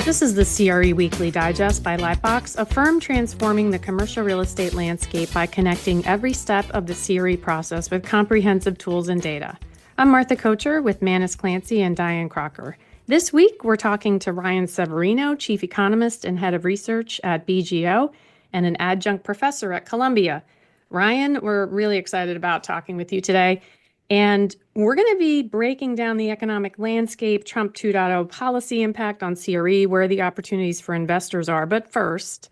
This is the CRE Weekly Digest by LightBox, a firm transforming the commercial real estate landscape by connecting every step of the CRE process with comprehensive tools and data. I'm Martha Kocher with Manus Clancy and Diane Crocker. This week, we're talking to Ryan Severino, Chief Economist and Head of Research at BGO, and an adjunct professor at Columbia. Ryan, we're really excited about talking with you today. And we're going to be breaking down the economic landscape, Trump 2.0 policy impact on CRE, where the opportunities for investors are. But first,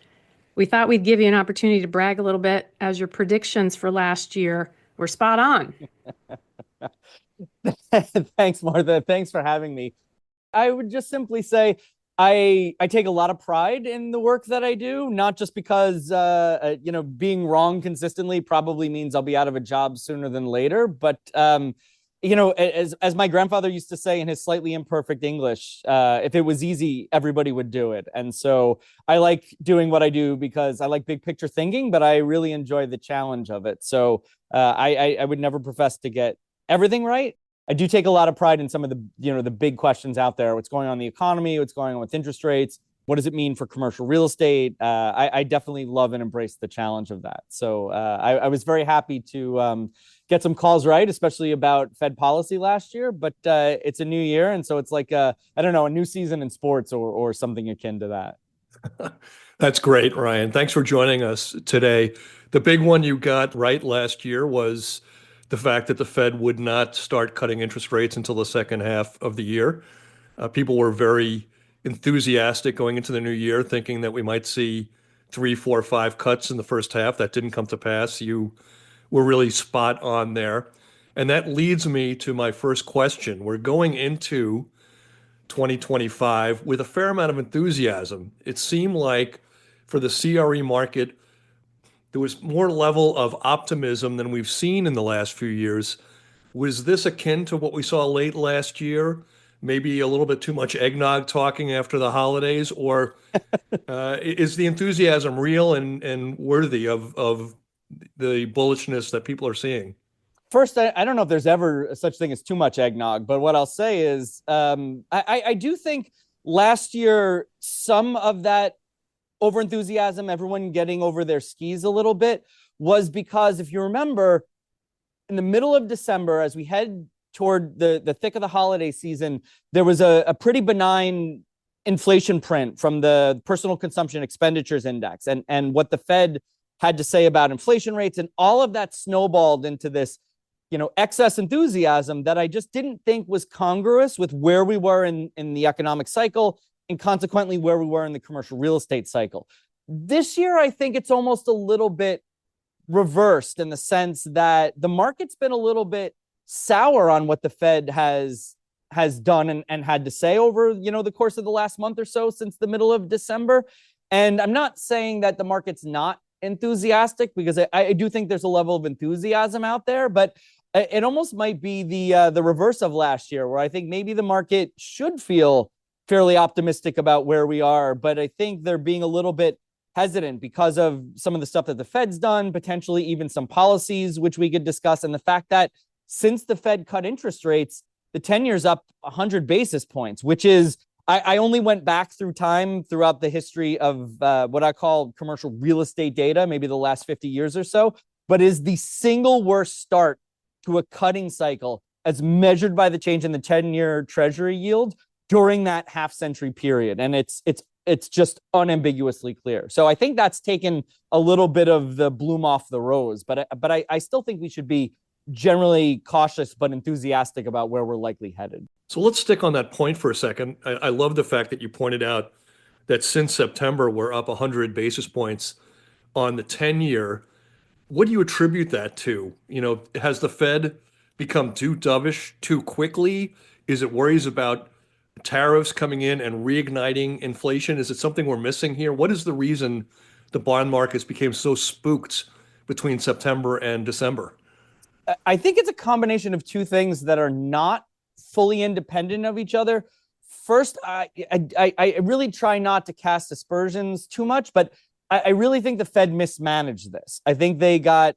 we thought we'd give you an opportunity to brag a little bit, as your predictions for last year were spot on. Thanks, Martha. Thanks for having me. I would just simply say I take a lot of pride in the work that I do, not just because, being wrong consistently probably means I'll be out of a job sooner than later. But, as my grandfather used to say in his slightly imperfect English, if it was easy, everybody would do it. And so I like doing what I do because I like big picture thinking, but I really enjoy the challenge of it. So I would never profess to get everything right. I do take a lot of pride in some of the big questions out there. What's going on in the economy? What's going on with interest rates? What does it mean for commercial real estate? I definitely love and embrace the challenge of that. So I was very happy to get some calls right, especially about Fed policy last year. But it's a new year, and so it's like a new season in sports or something akin to that. That's great, Ryan. Thanks for joining us today. The big one you got right last year was the fact that the Fed would not start cutting interest rates until the second half of the year. People were very enthusiastic going into the new year, thinking that we might see 3, 4, 5 cuts in the first half. That didn't come to pass. You were really spot on there. And that leads me to my first question. We're going into 2025 with a fair amount of enthusiasm. It seemed like for the CRE market, there was more level of optimism than we've seen in the last few years. Was this akin to what we saw late last year? Maybe a little bit too much eggnog talking after the holidays? Or is the enthusiasm real and worthy of the bullishness that people are seeing? First, I don't know if there's ever such thing as too much eggnog, but what I'll say is I do think last year some of that overenthusiasm, everyone getting over their skis a little bit, was because if you remember, in the middle of December, as we head toward the thick of the holiday season, there was a pretty benign inflation print from the personal consumption expenditures index and what the Fed had to say about inflation rates, and all of that snowballed into this excess enthusiasm that I just didn't think was congruous with where we were in the economic cycle and consequently where we were in the commercial real estate cycle. This year, I think it's almost a little bit reversed in the sense that the market's been a little bit sour on what the Fed has done and had to say over the course of the last month or so since the middle of December. And I'm not saying that the market's not enthusiastic, because I do think there's a level of enthusiasm out there, but it almost might be the reverse of last year, where I think maybe the market should feel fairly optimistic about where we are, but I think they're being a little bit hesitant because of some of the stuff that the Fed's done, potentially even some policies, which we could discuss, and the fact that since the Fed cut interest rates, the 10-year's up 100 basis points, which is, I only went back through time throughout the history of what I call commercial real estate data, maybe the last 50 years or so, but is the single worst start to a cutting cycle as measured by the change in the 10-year Treasury yield during that half-century period. And it's just unambiguously clear. So I think that's taken a little bit of the bloom off the rose, but I still think we should be generally cautious but enthusiastic about where we're likely headed. So let's stick on that point for a second. I love the fact that you pointed out that since September, we're up 100 basis points on the 10-year. What do you attribute that to? Has the Fed become too dovish too quickly? Is it worries about tariffs coming in and reigniting inflation? Is it something we're missing here? What is the reason the bond markets became so spooked between September and December? I think it's a combination of two things that are not fully independent of each other. First, I really try not to cast aspersions too much, but I really think the Fed mismanaged this. I think they got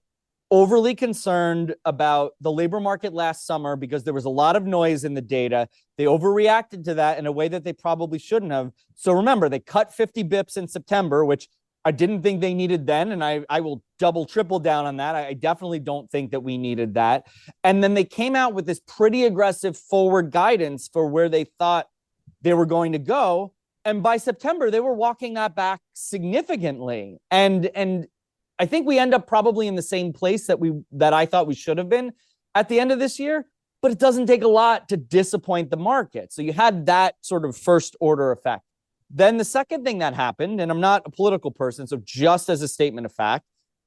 overly concerned about the labor market last summer because there was a lot of noise in the data. They overreacted to that in a way that they probably shouldn't have. So remember, they cut 50 bips in September, which I didn't think they needed then. And I will double, triple down on that. I definitely don't think that we needed that. And then they came out with this pretty aggressive forward guidance for where they thought they were going to go. And by September, they were walking that back significantly. And I think we end up probably in the same place that I thought we should have been at the end of this year, but it doesn't take a lot to disappoint the market. So you had that sort of first order effect. Then the second thing that happened, and I'm not a political person, so just as a statement of fact,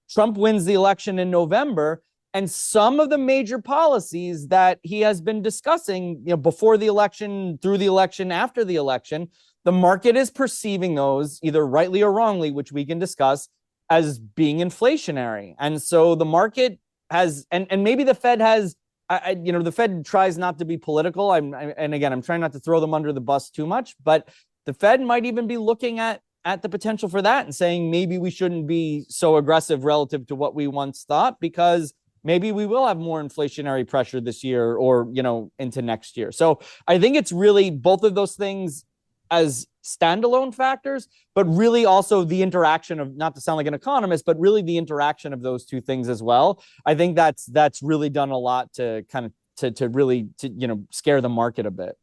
Trump wins the election in November, and some of the major policies that he has been discussing, before the election, through the election, after the election, the market is perceiving those, either rightly or wrongly, which we can discuss, as being inflationary. And so the market has, and maybe the Fed has, the Fed tries not to be political. And again, I'm trying not to throw them under the bus too much, but the Fed might even be looking at the potential for that and saying maybe we shouldn't be so aggressive relative to what we once thought, because maybe we will have more inflationary pressure this year or, into next year. So I think it's really both of those things as standalone factors, but really also the interaction of, not to sound like an economist, but really the interaction of those two things as well. I think that's really done a lot to kind of to really scare the market a bit.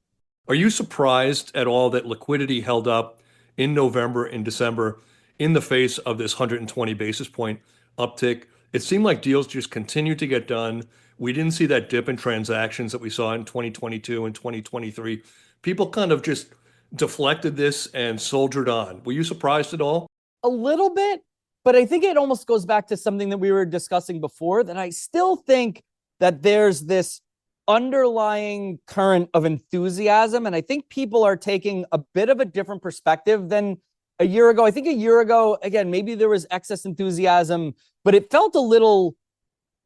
Are you surprised at all that liquidity held up in November and December in the face of this 120 basis point uptick? It seemed like deals just continued to get done. We didn't see that dip in transactions that we saw in 2022 and 2023. People kind of just deflected this and soldiered on. Were you surprised at all? A little bit, but I think it almost goes back to something that we were discussing before, that I still think that there's this underlying current of enthusiasm. And I think people are taking a bit of a different perspective than a year ago. I think a year ago, again, maybe there was excess enthusiasm, but it felt a little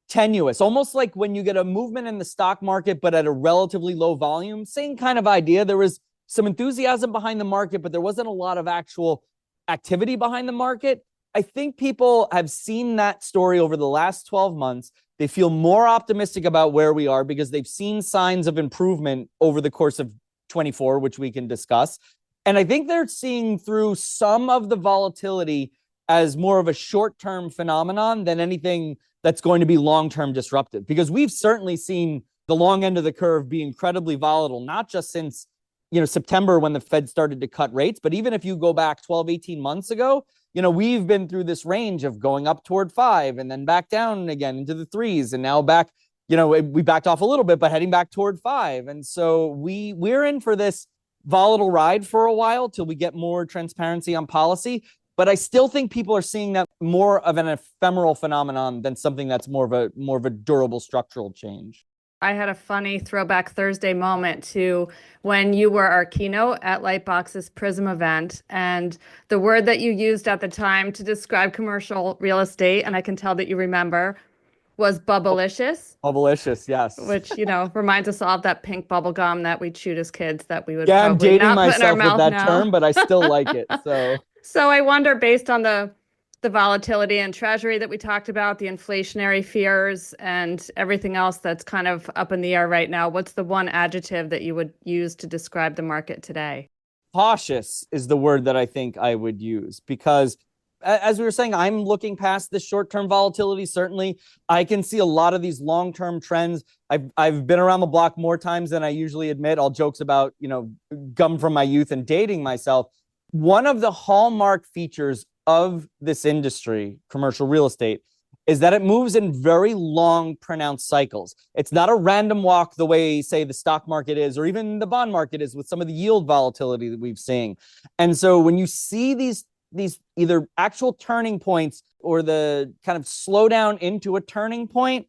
tenuous, almost like when you get a movement in the stock market, but at a relatively low volume. Same kind of idea. There was some enthusiasm behind the market, but there wasn't a lot of actual activity behind the market. I think people have seen that story over the last 12 months. They feel more optimistic about where we are because they've seen signs of improvement over the course of 24, which we can discuss. And I think they're seeing through some of the volatility as more of a short-term phenomenon than anything that's going to be long-term disruptive. Because we've certainly seen the long end of the curve be incredibly volatile, not just since September when the Fed started to cut rates, but even if you go back 12, 18 months ago, we've been through this range of going up toward 5 and then back down again into the 3s. And now back, we backed off a little bit, but heading back toward 5. And so we're in for this volatile ride for a while till we get more transparency on policy. But I still think people are seeing that more of an ephemeral phenomenon than something that's more of a durable structural change. I had a funny throwback Thursday moment to when you were our keynote at LightBox's Prism event. And the word that you used at the time to describe commercial real estate, and I can tell that you remember, was bubblicious. Bubblicious, yes. Which, reminds us all of that pink bubble gum that we chewed as kids that we would probably I'm dating not myself put in our with mouth that now. term, but I still like it. So I wonder, based on the volatility in Treasury that we talked about, the inflationary fears, and everything else that's kind of up in the air right now, what's the one adjective that you would use to describe the market today? Cautious is the word that I think I would use, because as we were saying, I'm looking past this short-term volatility. Certainly, I can see a lot of these long-term trends. I've been around the block more times than I usually admit. All jokes about, gum from my youth and dating myself. One of the hallmark features of this industry, commercial real estate, is that it moves in very long, pronounced cycles. It's not a random walk the way, say, the stock market is, or even the bond market is with some of the yield volatility that we've seen. And so when you see these either actual turning points or the kind of slowdown into a turning point,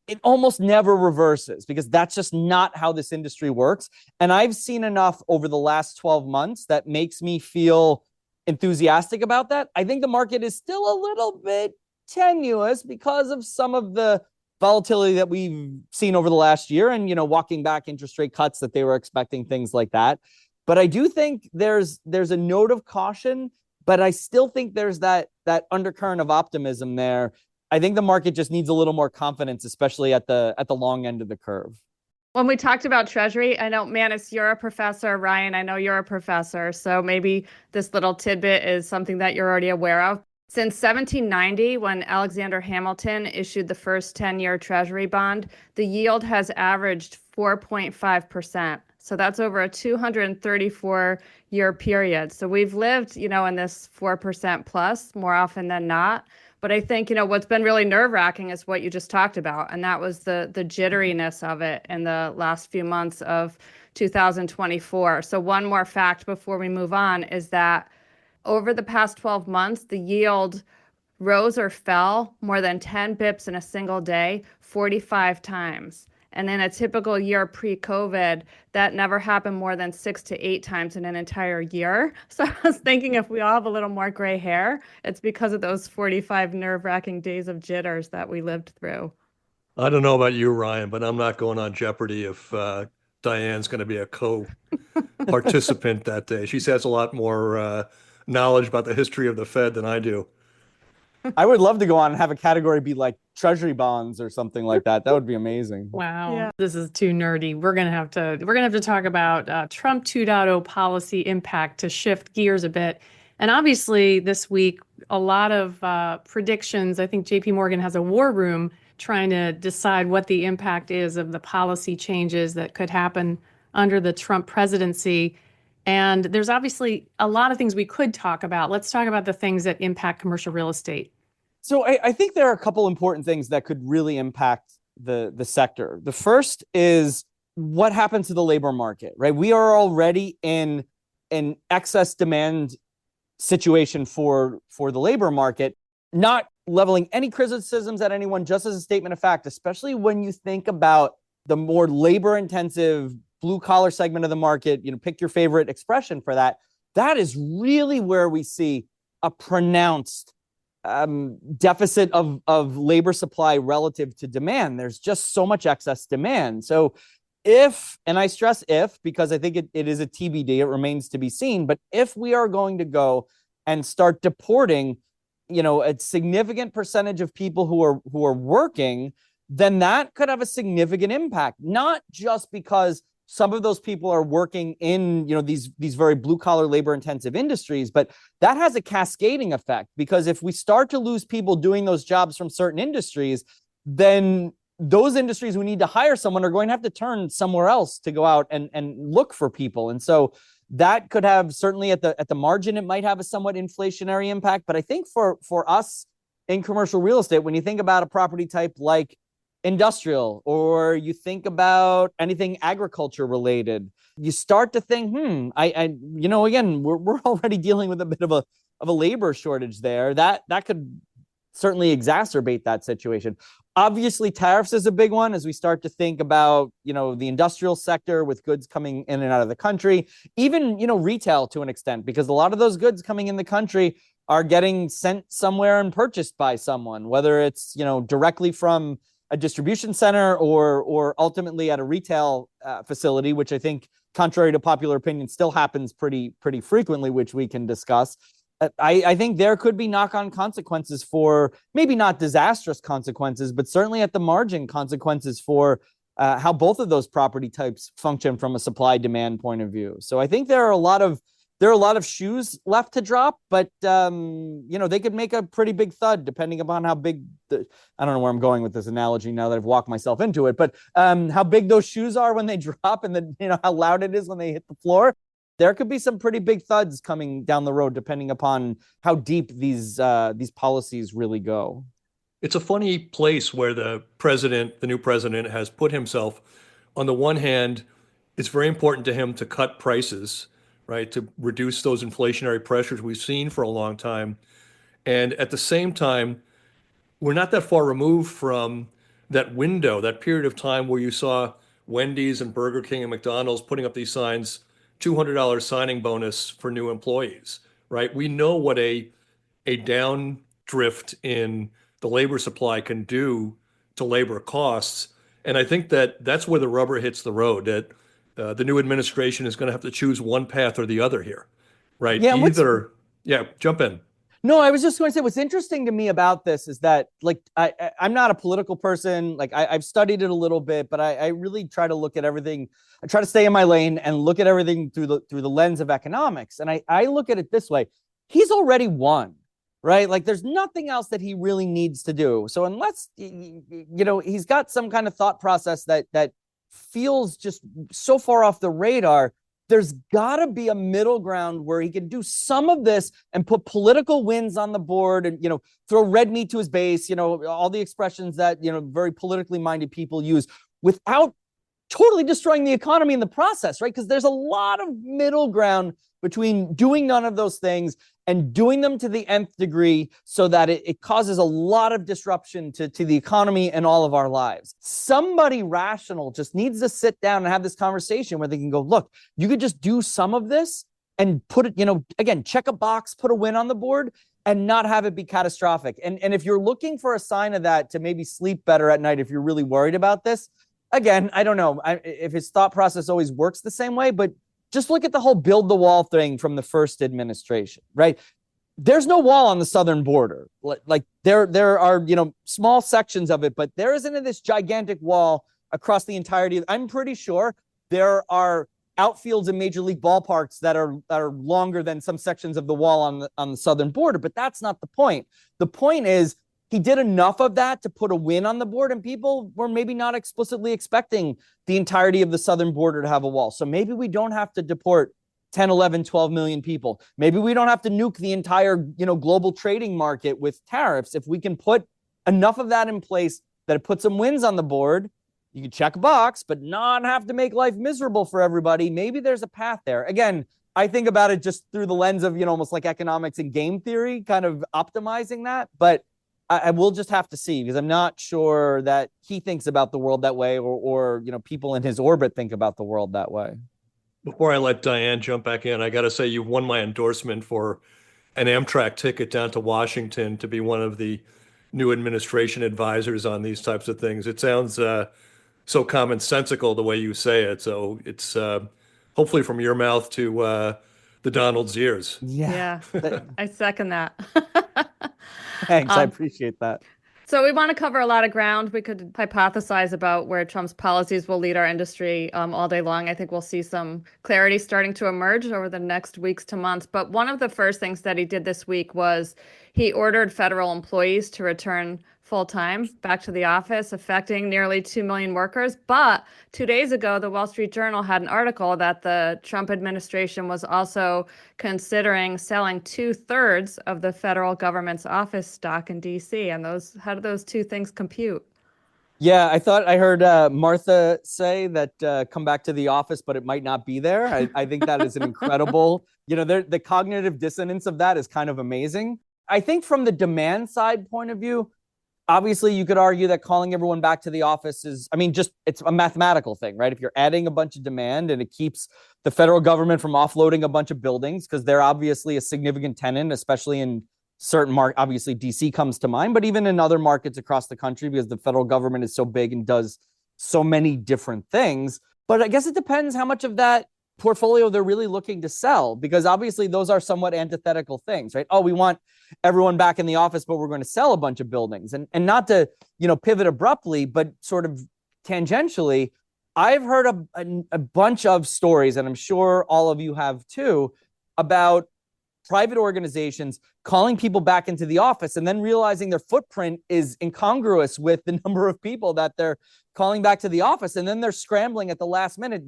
it almost never reverses, because that's just not how this industry works. And I've seen enough over the last 12 months that makes me feel enthusiastic about that. I think the market is still a little bit tenuous because of some of the volatility that we've seen over the last year and, walking back interest rate cuts that they were expecting, things like that. But I do think there's a note of caution, but I still think there's that undercurrent of optimism there. I think the market just needs a little more confidence, especially at the long end of the curve. When we talked about Treasury, I know, Manis, you're a professor. Ryan, I know you're a professor. So maybe this little tidbit is something that you're already aware of. Since 1790, when Alexander Hamilton issued the first 10-year Treasury bond, the yield has averaged 4.5%. So that's over a 234-year period. So we've lived, in this 4% plus more often than not. But I think, what's been really nerve-wracking is what you just talked about, and that was the jitteriness of it in the last few months of 2024. So one more fact before we move on is that over the past 12 months, the yield rose or fell more than 10 bips in a single day, 45 times. And in a typical year pre-COVID, that never happened more than 6 to 8 times in an entire year. So I was thinking if we all have a little more gray hair, it's because of those 45 nerve-wracking days of jitters that we lived through. I don't know about you, Ryan, but I'm not going on Jeopardy if Diane's going to be a co-participant that day. She has a lot more knowledge about the history of the Fed than I do. I would love to go on and have a category be like Treasury bonds or something like that. That would be amazing. Wow. Yeah. This is too nerdy. We're gonna have to talk about Trump 2.0 policy impact to shift gears a bit. And obviously this week, a lot of predictions. I think JP Morgan has a war room trying to decide what the impact is of the policy changes that could happen under the Trump presidency. And there's obviously a lot of things we could talk about. Let's talk about the things that impact commercial real estate. So I think there are a couple important things that could really impact the sector. The first is what happens to the labor market, right? We are already in an excess demand situation for the labor market, not leveling any criticisms at anyone, just as a statement of fact, especially when you think about the more labor intensive blue collar segment of the market, pick your favorite expression for that. That is really where we see a pronounced deficit of labor supply relative to demand. There's just so much excess demand. So if, and I stress if, because I think it is a TBD, it remains to be seen, but if we are going to go and start deporting, a significant percentage of people who are working, then that could have a significant impact, not just because some of those people are working in, these very blue collar labor intensive industries, but that has a cascading effect, because if we start to lose people doing those jobs from certain industries, then those industries who need to hire someone are going to have to turn somewhere else to go out and look for people. And so that could have, certainly at the margin, it might have a somewhat inflationary impact. But I think for us in commercial real estate, when you think about a property type like industrial, or you think about anything agriculture related, you start to think, again, we're already dealing with a bit of a labor shortage there. That could certainly exacerbate that situation. Obviously, tariffs is a big one as we start to think about, the industrial sector with goods coming in and out of the country, even, retail to an extent, because a lot of those goods coming in the country are getting sent somewhere and purchased by someone, whether it's, directly from a distribution center or ultimately at a retail facility, which I think, contrary to popular opinion, still happens pretty frequently, which we can discuss. I think there could be knock-on consequences for, maybe not disastrous consequences, but certainly at the margin consequences for how both of those property types function from a supply-demand point of view. So I think there are a lot of shoes left to drop, but they could make a pretty big thud depending upon how big I don't know where I'm going with this analogy now that I've walked myself into it, but how big those shoes are when they drop, and then how loud it is when they hit the floor. There could be some pretty big thuds coming down the road, depending upon how deep these policies really go. It's a funny place where the new president, has put himself. On the one hand, it's very important to him to cut prices, right, to reduce those inflationary pressures we've seen for a long time. And at the same time, we're not that far removed from that window, that period of time where you saw Wendy's and Burger King and McDonald's putting up these signs, $200 signing bonus for new employees, right? We know what a down drift in the labor supply can do to labor costs. And I think that's where the rubber hits the road, that the new administration is going to have to choose one path or the other here, right? Yeah, Yeah, jump in. No, I was just going to say what's interesting to me about this is that, like, I'm not a political person. Like, I've studied it a little bit, but I really try to look at everything. I try to stay in my lane and look at everything through the lens of economics. And I look at it this way: he's already won, right? Like, there's nothing else that he really needs to do. So unless he's got some kind of thought process that feels just so far off the radar, there's got to be a middle ground where he can do some of this and put political wins on the board and, throw red meat to his base, all the expressions that, very politically minded people use, without totally destroying the economy in the process, right? Because there's a lot of middle ground between doing none of those things and doing them to the nth degree so that it causes a lot of disruption to the economy and all of our lives. Somebody rational just needs to sit down and have this conversation where they can go, look, you could just do some of this and put it, again, check a box, put a win on the board, and not have it be catastrophic. And if you're looking for a sign of that to maybe sleep better at night, if you're really worried about this, again, I don't know if his thought process always works the same way, but just look at the whole build the wall thing from the first administration, right? There's no wall on the southern border. Like there are, small sections of it, but there isn't this gigantic wall across the entirety. I'm pretty sure there are outfields in major league ballparks that are longer than some sections of the wall on the southern border, but that's not the point. The point is, he did enough of that to put a win on the board, and people were maybe not explicitly expecting the entirety of the southern border to have a wall. So maybe we don't have to deport 10, 11, 12 million people. Maybe we don't have to nuke the entire, global trading market with tariffs. If we can put enough of that in place that it puts some wins on the board, you can check a box, but not have to make life miserable for everybody. Maybe there's a path there. Again, I think about it just through the lens of, almost like economics and game theory, kind of optimizing that. But I will just have to see, because I'm not sure that he thinks about the world that way, or people in his orbit think about the world that way. Before I let Diane jump back in, I got to say you've won my endorsement for an Amtrak ticket down to Washington to be one of the new administration advisors on these types of things. It sounds so commonsensical the way you say it. So it's hopefully from your mouth to the Donald's ears. Yeah, I second that. Thanks, I appreciate that. So we want to cover a lot of ground. We could hypothesize about where Trump's policies will lead our industry all day long. I think we'll see some clarity starting to emerge over the next weeks to months. But one of the first things that he did this week was he ordered federal employees to return full-time back to the office, affecting nearly 2 million workers. But 2 days ago, the Wall Street Journal had an article that the Trump administration was also considering selling 2/3 of the federal government's office stock in DC. And how do those two things compute? Yeah, I thought I heard Martha say that come back to the office, but it might not be there. I think that is an incredible, the cognitive dissonance of that is kind of amazing. I think from the demand side point of view, obviously, you could argue that calling everyone back to the office is, it's a mathematical thing, right? If you're adding a bunch of demand and it keeps the federal government from offloading a bunch of buildings, because they're obviously a significant tenant, especially in certain markets. Obviously, DC comes to mind, but even in other markets across the country, because the federal government is so big and does so many different things. But I guess it depends how much of that portfolio they're really looking to sell, because obviously those are somewhat antithetical things, right? Oh, we want everyone back in the office, but we're going to sell a bunch of buildings. And not to, pivot abruptly, but sort of tangentially, I've heard a bunch of stories, and I'm sure all of you have too, about private organizations calling people back into the office and then realizing their footprint is incongruous with the number of people that they're calling back to the office. And then they're scrambling at the last minute,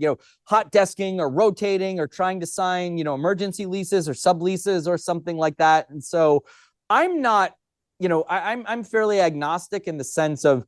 hot desking or rotating or trying to sign, emergency leases or subleases or something like that. And so I'm not, I'm fairly agnostic in the sense of,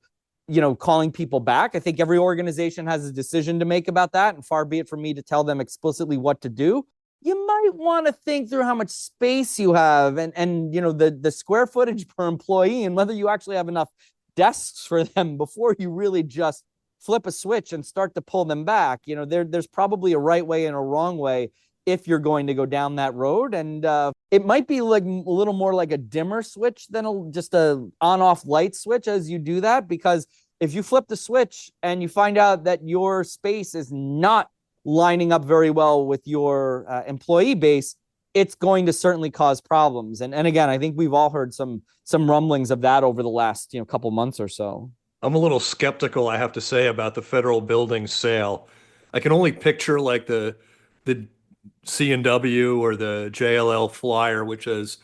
calling people back. I think every organization has a decision to make about that, and far be it from me to tell them explicitly what to do. You might want to think through how much space you have and the square footage per employee, and whether you actually have enough desks for them before you really just flip a switch and start to pull them back. There's probably a right way and a wrong way if you're going to go down that road. And it might be like a little more like a dimmer switch than just a on-off light switch as you do that, because if you flip the switch and you find out that your space is not lining up very well with your employee base, it's going to certainly cause problems. And again, I think we've all heard some rumblings of that over the last, couple months or so. I'm a little skeptical, I have to say, about the federal building sale. I can only picture like the C&W or the JLL flyer, which is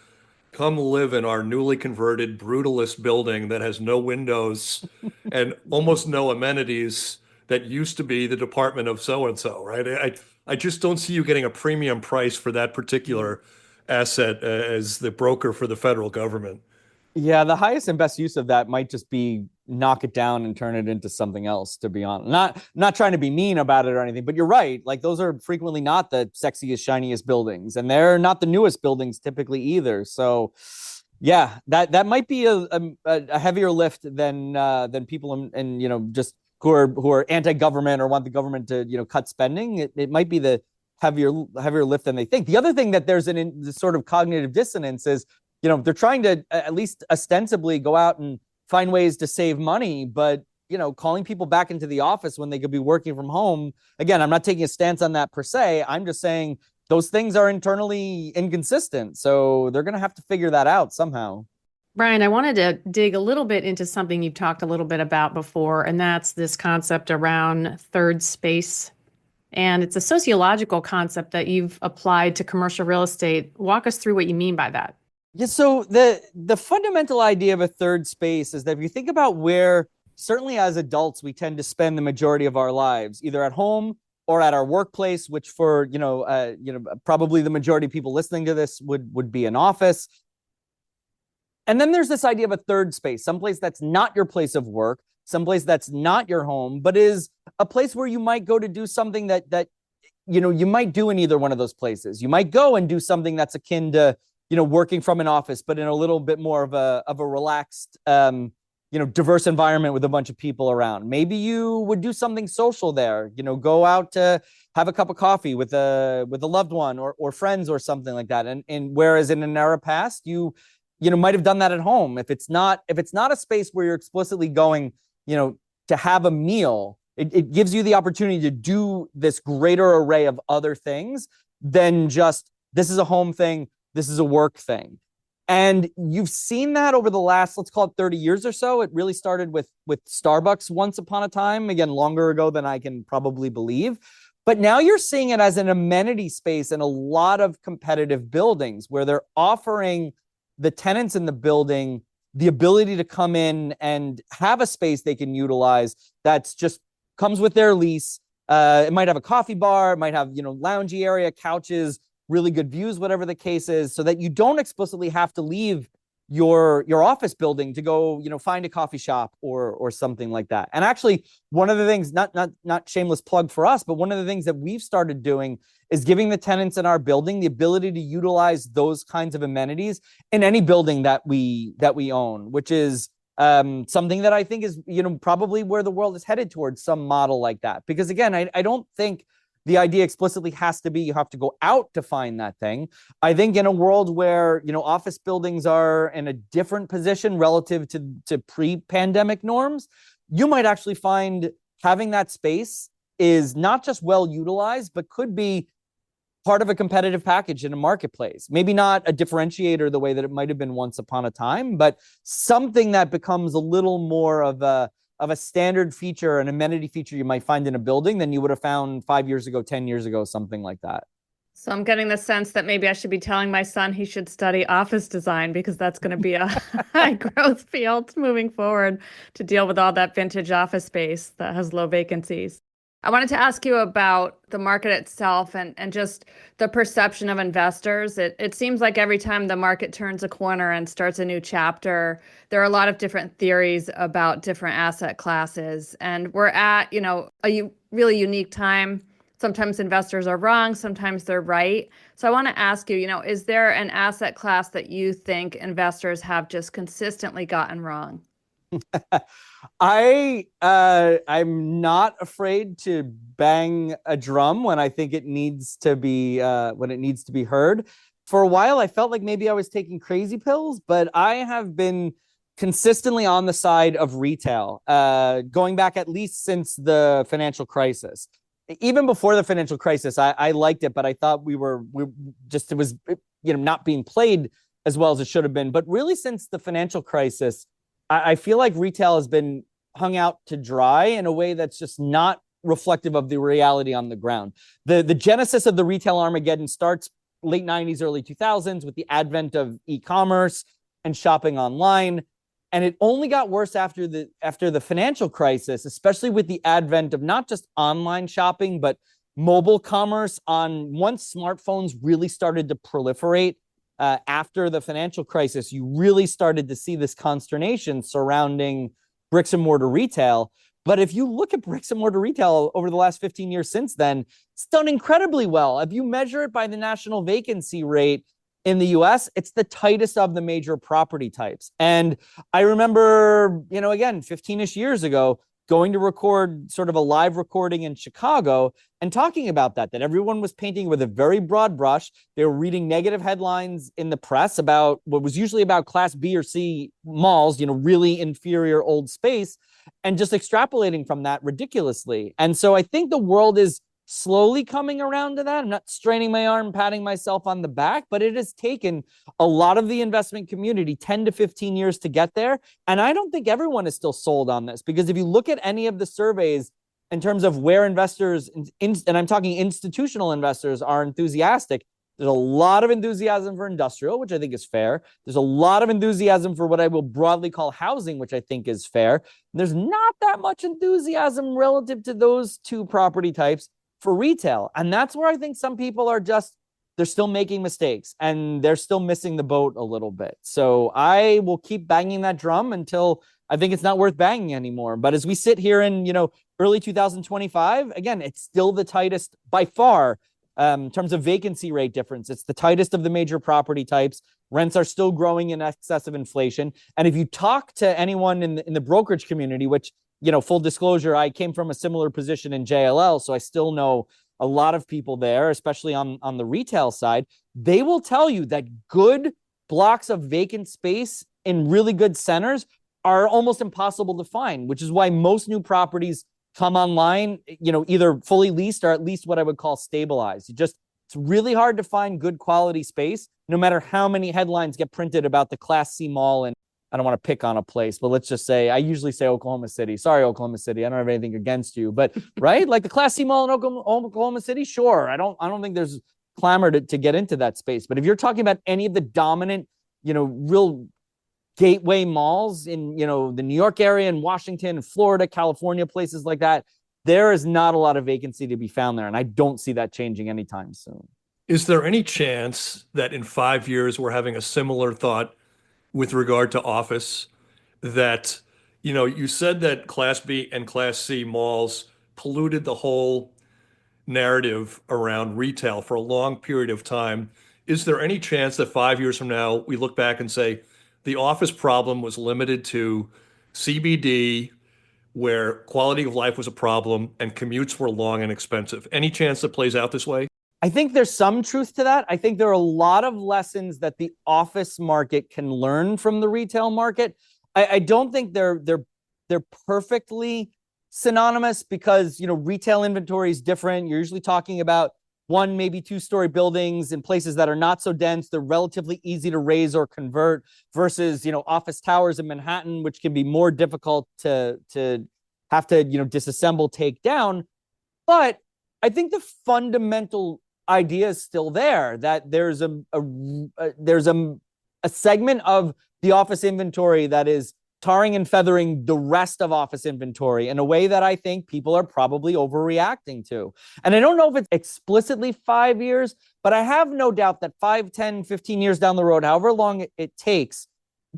come live in our newly converted brutalist building that has no windows and almost no amenities that used to be the department of so-and-so, right? I just don't see you getting a premium price for that particular asset as the broker for the federal government. Yeah, the highest and best use of that might just be knock it down and turn it into something else, to be honest. Not trying to be mean about it or anything, but you're right. Like those are frequently not the sexiest, shiniest buildings, and they're not the newest buildings typically either. So yeah, that might be a heavier lift than people and just who are anti-government or want the government to cut spending. It might be the heavier lift than they think. The other thing that there's this sort of cognitive dissonance is, they're trying to at least ostensibly go out and find ways to save money, but, calling people back into the office when they could be working from home. Again, I'm not taking a stance on that per se. I'm just saying those things are internally inconsistent. So they're going to have to figure that out somehow. Ryan, I wanted to dig a little bit into something you've talked a little bit about before, and that's this concept around third space. And it's a sociological concept that you've applied to commercial real estate. Walk us through what you mean by that. Yeah, so the fundamental idea of a third space is that if you think about where, certainly as adults, we tend to spend the majority of our lives, either at home or at our workplace, which for probably the majority of people listening to this would be an office. And then there's this idea of a third space, someplace that's not your place of work, someplace that's not your home, but is a place where you might go to do something that you might do in either one of those places. You might go and do something that's akin to working from an office, but in a little bit more of a relaxed, diverse environment with a bunch of people around. Maybe you would do something social there, go out to have a cup of coffee with a loved one or friends or something like that. And whereas in an era past, you might have done that at home. If it's not a space where you're explicitly going, to have a meal, it gives you the opportunity to do this greater array of other things than just, this is a home thing, this is a work thing. And you've seen that over the last, let's call it 30 years or so. It really started with Starbucks once upon a time, again, longer ago than I can probably believe. But now you're seeing it as an amenity space in a lot of competitive buildings where they're offering the tenants in the building the ability to come in and have a space they can utilize that's just comes with their lease. It might have a coffee bar, it might have, loungy area, couches, really good views, whatever the case is, so that you don't explicitly have to leave your office building to go, find a coffee shop or something like that. And actually, one of the things, not shameless plug for us, but one of the things that we've started doing is giving the tenants in our building the ability to utilize those kinds of amenities in any building that we own, which is something that I think is, probably where the world is headed towards, some model like that. Because again, I don't think the idea explicitly has to be you have to go out to find that thing. I think in a world where, office buildings are in a different position relative to pre-pandemic norms, you might actually find having that space is not just well utilized, but could be part of a competitive package in a marketplace. Maybe not a differentiator the way that it might have been once upon a time, but something that becomes a little more of a standard feature, an amenity feature you might find in a building than you would have found 5 years ago, 10 years ago, something like that. So I'm getting the sense that maybe I should be telling my son he should study office design because that's going to be a high growth field moving forward to deal with all that vintage office space that has low vacancies. I wanted to ask you about the market itself and just the perception of investors. It seems like every time the market turns a corner and starts a new chapter, there are a lot of different theories about different asset classes. And we're at, a really unique time. Sometimes investors are wrong, sometimes they're right. So I want to ask you, is there an asset class that you think investors have just consistently gotten wrong? I'm not afraid to bang a drum when I think it needs to be heard. For a while, I felt like maybe I was taking crazy pills, but I have been consistently on the side of retail, going back at least since the financial crisis. even before the financial crisis, I liked it, but I thought it was not being played as well as it should have been. But really, since the financial crisis, I feel like retail has been hung out to dry in a way that's just not reflective of the reality on the ground. The genesis of the retail Armageddon starts late 90s, early 2000s with the advent of e-commerce and shopping online. And it only got worse after the financial crisis, especially with the advent of not just online shopping, but mobile commerce once smartphones really started to proliferate after the financial crisis. You really started to see this consternation surrounding bricks and mortar retail. But if you look at bricks and mortar retail over the last 15 years since then, it's done incredibly well. If you measure it by the national vacancy rate in the US, it's the tightest of the major property types. And I remember, again, 15-ish years ago, going to record sort of a live recording in Chicago and talking about that everyone was painting with a very broad brush. They were reading negative headlines in the press about what was usually about Class B or C malls, really inferior old space, and just extrapolating from that ridiculously. And so I think the world is slowly coming around to that. I'm not straining my arm, patting myself on the back, but it has taken a lot of the investment community 10 to 15 years to get there. And I don't think everyone is still sold on this, because if you look at any of the surveys in terms of where investors, and I'm talking institutional investors, are enthusiastic, there's a lot of enthusiasm for industrial, which I think is fair. There's a lot of enthusiasm for what I will broadly call housing, which I think is fair. There's not that much enthusiasm relative to those two property types for retail. And that's where I think some people they're still making mistakes and they're still missing the boat a little bit. So I will keep banging that drum until I think it's not worth banging anymore. But as we sit here in, early 2025, again, it's still the tightest by far in terms of vacancy rate difference. It's the tightest of the major property types. Rents are still growing in excess of inflation. And if you talk to anyone in the brokerage community, which, full disclosure, I came from a similar position in JLL, so I still know a lot of people there, especially on the retail side. They will tell you that good blocks of vacant space in really good centers are almost impossible to find, which is why most new properties come online, either fully leased or at least what I would call stabilized. It's really hard to find good quality space, no matter how many headlines get printed about the Class C mall. And I don't want to pick on a place, but let's just say, I usually say Oklahoma City. Sorry, Oklahoma City. I don't have anything against you, but right? Like the Class C mall in Oklahoma City, sure. I don't think there's clamor to get into that space. But if you're talking about any of the dominant, real gateway malls in, the New York area and Washington and Florida, California, places like that, there is not a lot of vacancy to be found there. And I don't see that changing anytime soon. Is there any chance that in 5 years we're having a similar thought with regard to office, that, you said that Class B and Class C malls polluted the whole narrative around retail for a long period of time. Is there any chance that 5 years from now, we look back and say the office problem was limited to CBD, where quality of life was a problem and commutes were long and expensive? Any chance that plays out this way? I think there's some truth to that. I think there are a lot of lessons that the office market can learn from the retail market. I don't think they're perfectly synonymous, because retail inventory is different. You're usually talking about 1, maybe 2-story buildings in places that are not so dense. They're relatively easy to raise or convert, versus office towers in Manhattan, which can be more difficult to have to disassemble, take down. But I think the fundamental idea is still there, that there's a segment of the office inventory that is tarring and feathering the rest of office inventory in a way that I think people are probably overreacting to. And I don't know if it's explicitly 5 years, but I have no doubt that 5, 10, 15 years down the road, however long it takes,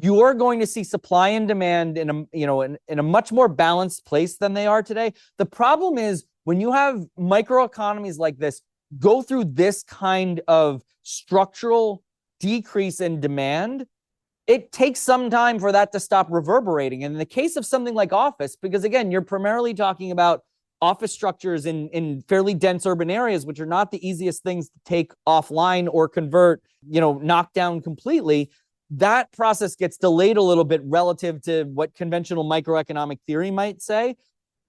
you are going to see supply and demand in a much more balanced place than they are today. The problem is, when you have microeconomies like this go through this kind of structural decrease in demand, it takes some time for that to stop reverberating. And in the case of something like office, because again, you're primarily talking about office structures in fairly dense urban areas, which are not the easiest things to take offline or convert, knock down completely. That process gets delayed a little bit relative to what conventional microeconomic theory might say.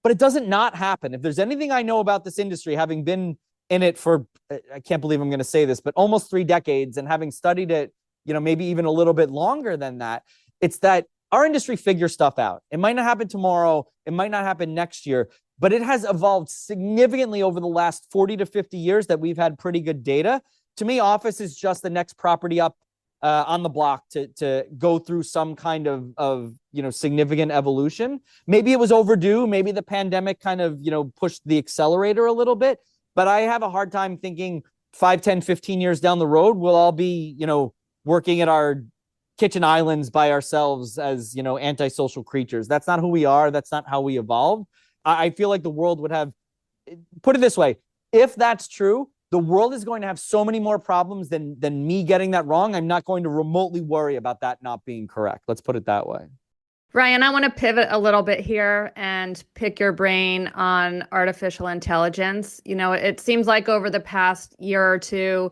but it doesn't not happen. If there's anything I know about this industry, having been in it for, I can't believe I'm going to say this, but almost 3 decades, and having studied it, maybe even a little bit longer than that, it's that our industry figures stuff out. It might not happen tomorrow. It might not happen next year, but it has evolved significantly over the last 40 to 50 years that we've had pretty good data. To me, office is just the next property up on the block to go through some kind of significant evolution. Maybe it was overdue. Maybe the pandemic kind of, pushed the accelerator a little bit. But I have a hard time thinking 5, 10, 15 years down the road, we'll all be, working at our kitchen islands by ourselves as, antisocial creatures. That's not who we are. That's not how we evolved. I feel like the world would have, put it this way, if that's true, the world is going to have so many more problems than me getting that wrong. I'm not going to remotely worry about that not being correct. Let's put it that way. Ryan, I want to pivot a little bit here and pick your brain on artificial intelligence. It seems like over the past year or two,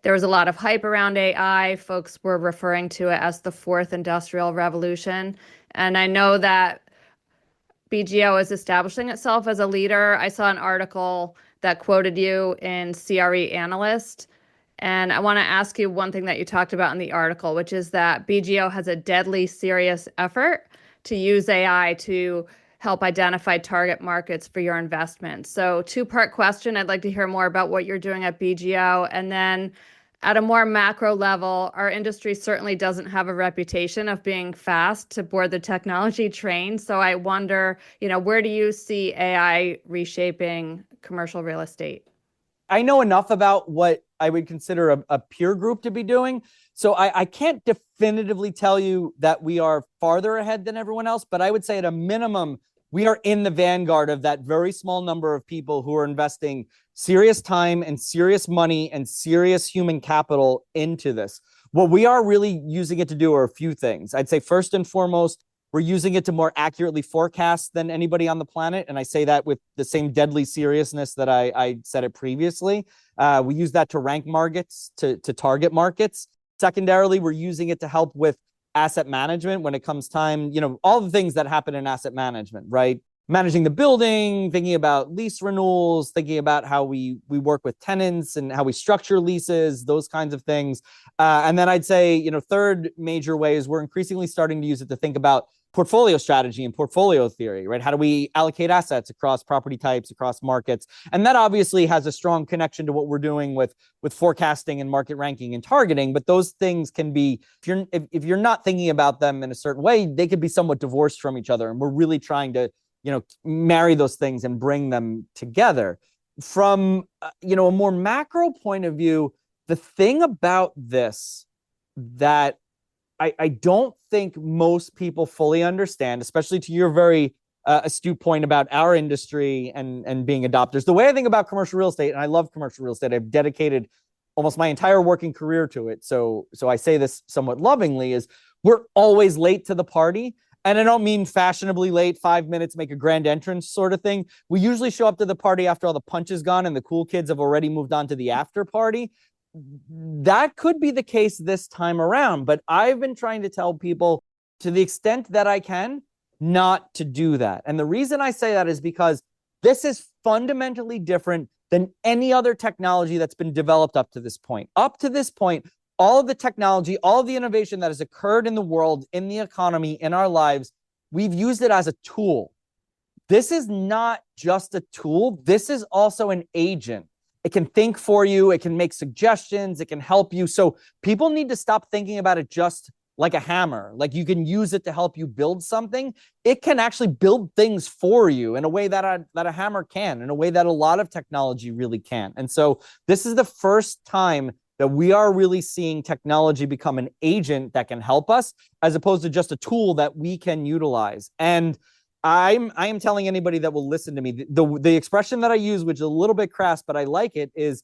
there was a lot of hype around AI. Folks were referring to it as the fourth industrial revolution. And I know that BGO is establishing itself as a leader. I saw an article that quoted you in CRE Analyst. And I want to ask you one thing that you talked about in the article, which is that BGO has a deadly serious effort to use AI to help identify target markets for your investments. So 2-part question. I'd like to hear more about what you're doing at BGO. And then at a more macro level, our industry certainly doesn't have a reputation of being fast to board the technology train. So I wonder, where do you see AI reshaping commercial real estate? I know enough about what I would consider a peer group to be doing. So I can't definitively tell you that we are farther ahead than everyone else, but I would say at a minimum, we are in the vanguard of that very small number of people who are investing serious time and serious money and serious human capital into this. What we are really using it to do are a few things. I'd say first and foremost, we're using it to more accurately forecast than anybody on the planet. And I say that with the same deadly seriousness that I said it previously. We use that to rank markets, to target markets. Secondarily, we're using it to help with asset management when it comes time, all the things that happen in asset management, right? Managing the building, thinking about lease renewals, thinking about how we work with tenants and how we structure leases, those kinds of things. And then I'd say, third major way is we're increasingly starting to use it to think about portfolio strategy and portfolio theory, right? How do we allocate assets across property types, across markets? And that obviously has a strong connection to what we're doing with forecasting and market ranking and targeting. But those things can be, if you're not thinking about them in a certain way, they could be somewhat divorced from each other. And we're really trying to, marry those things and bring them together. From, a more macro point of view, the thing about this that I don't think most people fully understand, especially to your very astute point about our industry and being adopters. The way I think about commercial real estate, and I love commercial real estate, I've dedicated almost my entire working career to it. So I say this somewhat lovingly, is we're always late to the party. And I don't mean fashionably late, 5 minutes, make a grand entrance sort of thing. We usually show up to the party after all the punch is gone and the cool kids have already moved on to the after party. That could be the case this time around, but I've been trying to tell people to the extent that I can not to do that. And the reason I say that is because this is fundamentally different than any other technology that's been developed up to this point. Up to this point, all of the technology, all of the innovation that has occurred in the world, in the economy, in our lives, we've used it as a tool. This is not just a tool. This is also an agent. It can think for you. It can make suggestions. It can help you. So people need to stop thinking about it just like a hammer. Like you can use it to help you build something. It can actually build things for you in a way that a hammer can, in a way that a lot of technology really can. And so this is the first time that we are really seeing technology become an agent that can help us, as opposed to just a tool that we can utilize. And I am telling anybody that will listen to me, the expression that I use, which is a little bit crass, but I like it, is,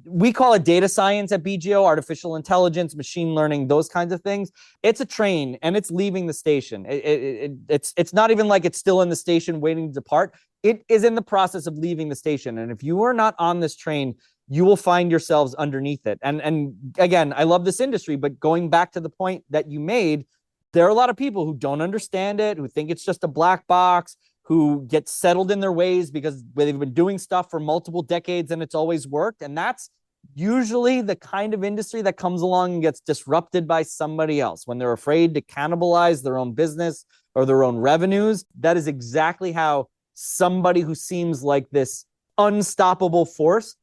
we call it data science at BGO, artificial intelligence, machine learning, those kinds of things. It's a train and it's leaving the station. It's not even like it's still in the station waiting to depart. It is in the process of leaving the station. And if you are not on this train, you will find yourselves underneath it. And again, I love this industry, but going back to the point that you made, there are a lot of people who don't understand it, who think it's just a black box, who get settled in their ways because they've been doing stuff for multiple decades and it's always worked. And that's usually the kind of industry that comes along and gets disrupted by somebody else when they're afraid to cannibalize their own business or their own revenues. That is exactly how somebody who seems like this unstoppable force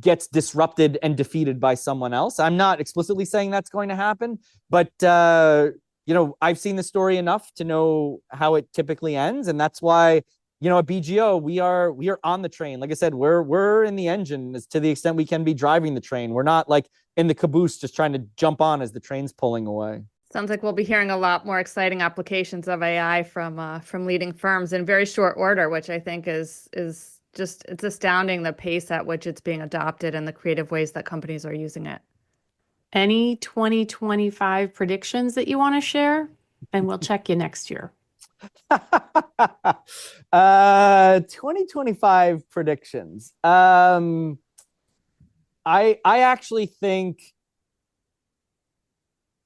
gets disrupted and defeated by someone else. I'm not explicitly saying that's going to happen, but I've seen the story enough to know how it typically ends, and that's why at BGO we are on the train. Like I said, we're in the engine as to the extent we can be driving the train. We're not like in the caboose just trying to jump on as the train's pulling away. Sounds like we'll be hearing a lot more exciting applications of AI from leading firms in very short order, which I think is just, it's astounding the pace at which it's being adopted and the creative ways that companies are using it. Any 2025 predictions that you want to share? And we'll check you next year. 2025 predictions. I actually think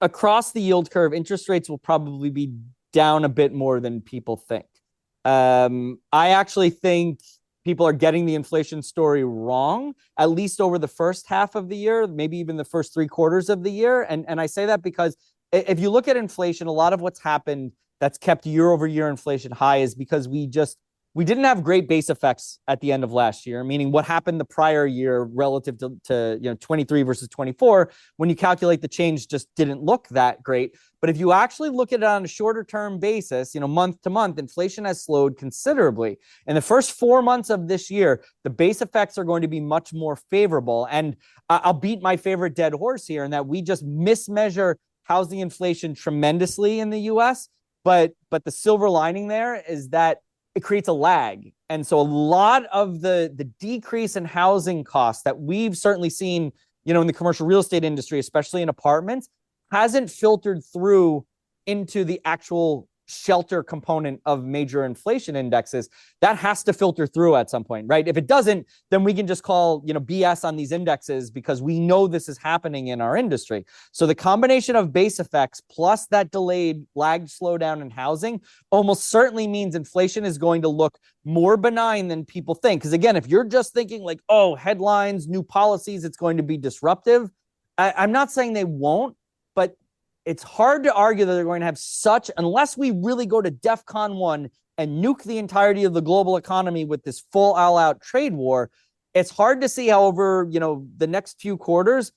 across the yield curve, interest rates will probably be down a bit more than people think. I actually think people are getting the inflation story wrong, at least over the first half of the year, maybe even the first 3 quarters of the year. And I say that because if you look at inflation, a lot of what's happened that's kept year over year inflation high is because we didn't have great base effects at the end of last year, meaning what happened the prior year relative to 23 versus 24, when you calculate the change just didn't look that great. But if you actually look at it on a shorter term basis, month to month, inflation has slowed considerably. In the first 4 months of this year, the base effects are going to be much more favorable. And I'll beat my favorite dead horse here in that we just mismeasure housing inflation tremendously in the US. But the silver lining there is that it creates a lag. And so a lot of the decrease in housing costs that we've certainly seen, in the commercial real estate industry, especially in apartments, hasn't filtered through into the actual shelter component of major inflation indexes. That has to filter through at some point, right? If it doesn't, then we can just call, BS on these indexes because we know this is happening in our industry. So the combination of base effects plus that delayed lagged slowdown in housing almost certainly means inflation is going to look more benign than people think. Because again, if you're just thinking like, oh, headlines, new policies, it's going to be disruptive. I'm not saying they won't, but it's hard to argue that they're going to have unless we really go to DEFCON 1 and nuke the entirety of the global economy with this full all-out trade war. It's hard to see how over, the next few quarters,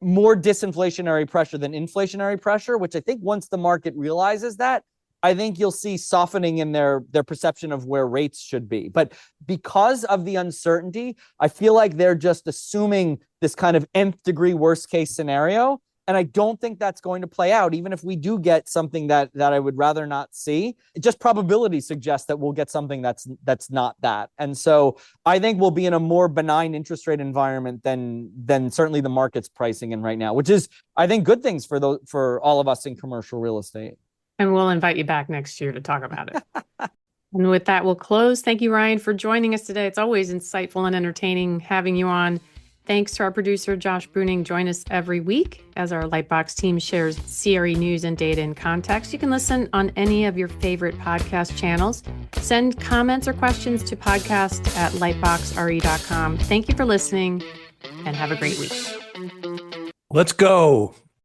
more disinflationary pressure than inflationary pressure, which I think once the market realizes that, I think you'll see softening in their perception of where rates should be. But because of the uncertainty, I feel like they're just assuming this kind of nth degree worst case scenario. And I don't think that's going to play out, even if we do get something that I would rather not see. Just probability suggests that we'll get something that's not that. And so I think we'll be in a more benign interest rate environment than certainly the market's pricing in right now, which is, I think, good things for all of us in commercial real estate. And we'll invite you back next year to talk about it. And with that, we'll close. Thank you, Ryan, for joining us today. It's always insightful and entertaining having you on. Thanks to our producer, Josh Bruning. Join us every week as our Lightbox team shares CRE news and data in context. You can listen on any of your favorite podcast channels. Send comments or questions to podcast@lightboxre.com. Thank you for listening and have a great week. Let's go.